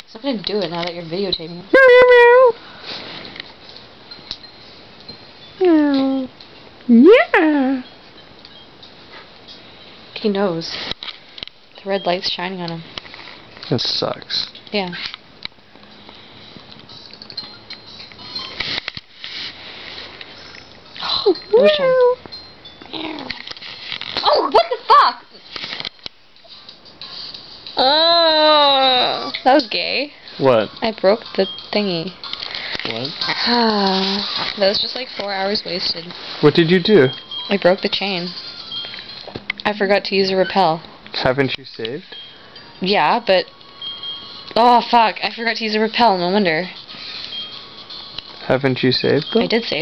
Stop gonna do it now that you're videotaping. Meow. Yeah. He knows. The red light's shining on him. That sucks. Yeah. Which one? Oh, what the fuck? Oh, that was gay. What? I broke the thingy. What? That was just like 4 hours wasted. What did you do? I broke the chain. I forgot to use a REPEL. Haven't you saved? Yeah, but... Oh, fuck. I forgot to use a REPEL. No wonder. Haven't you saved though? I did save.